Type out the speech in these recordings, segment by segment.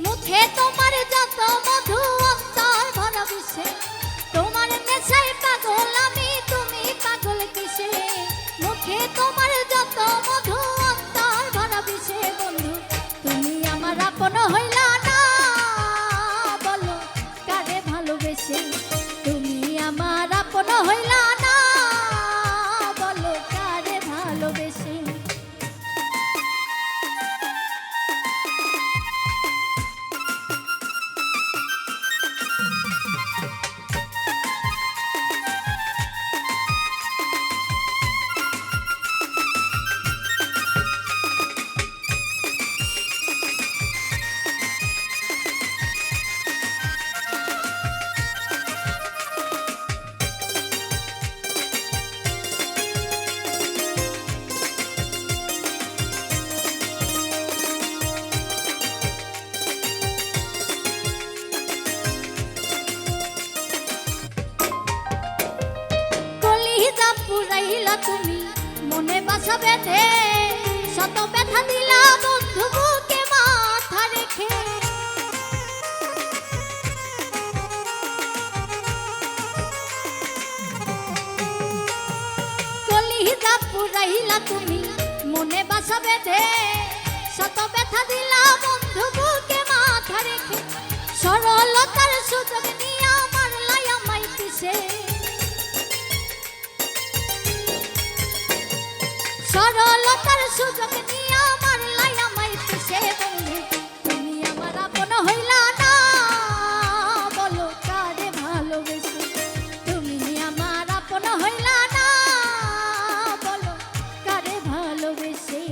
মুখে তোমার যত মধু অন্তর ভরা বিষে, তোমার নেশায় পাগল আমি, তুমি পাগল কিসে? মুখে তোমার যত মধু অন্তর ভরা বিষে। বন্ধু তুমি আমার আপন হইলা না, বলো কারে ভালোবেসে? তুমি আমার আপন হইলা না, বলো কারে ভালোবেসে? তুমি মনে বাসা বেঁধে শত ব্যথা দিলা বন্ধু বুকে মাথা রেখে। কলিজা পুরাইলা তুমি মনে বাসা বেঁধে শত ব্যথা দিলা বন্ধু বুকে মাথা রেখে। সরলতার সুযোগ নিয়ে আমার লাই আমায় পিছে, সরলতার সুযোগ নিয়ে আমার লাই আমায় পিছে। বন্ধু তুমি আমার আপন হইলা না, বলো কারে ভালোবেসে? তুমি আমার আপন হইলা না, বলো কারে ভালোবেসে?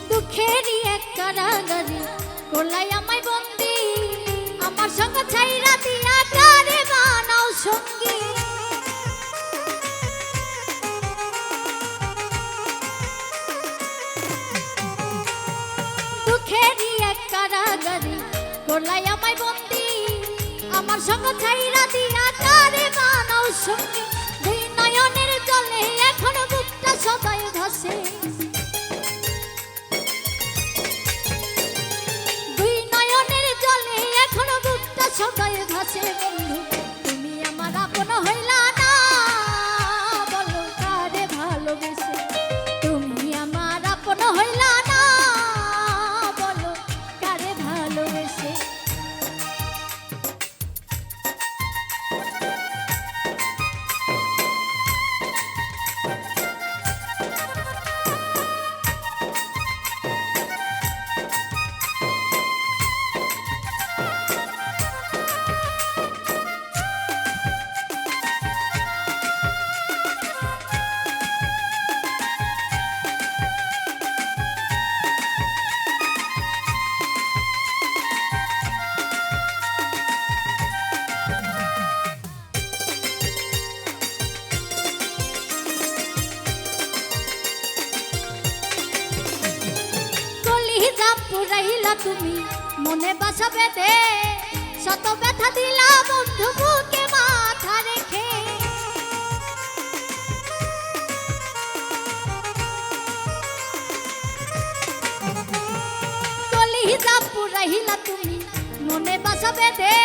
দুঃখেরই এক কারাগারে করলাই আমায় বন্দি, আমার সঙ্গ ছাইরা দিয়া কারে বানাও সঙ্গী। দুঃখেরই এক কারাগারে করলাই আমায় বন্দি, আমার সঙ্গ ছাইরা দিয়া কারে বানাও সঙ্গী। দুই নয়নের জলে এখন বুকটা সদাই ভাসে, সবাই ভাসে। বন্ধু তুমি আমার আপন হইলা না, বলো কারে ভালোবেসে? তুমি আমার আপন হইলা না, বলো কারে ভালোবেসে? পুরাইলা তুমি মনে বাসা বেঁধে শত ব্যথা দিলা বন্ধু বুকে মাথা রেখে। বেঁধে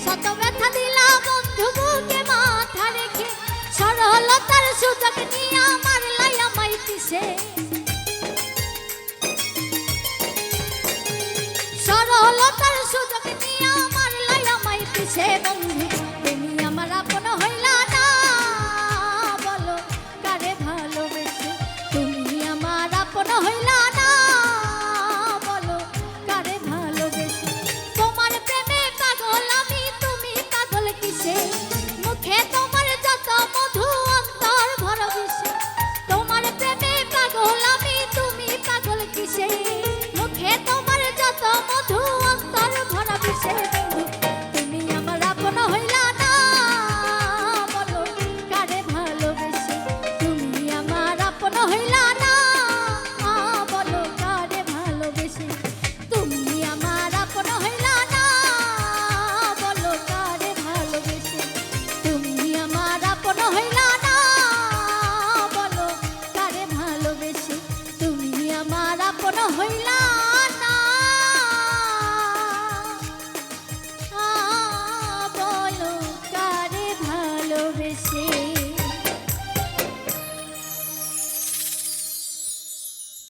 শত ব্যথা দিলা বন্ধু বুকে মাথা রেখে সরলতার সুযোগ নিয়ে আমার লাই আমায় পিছে সরলতার সুযোগ নিয়ে আমার লাই আমায় পিছে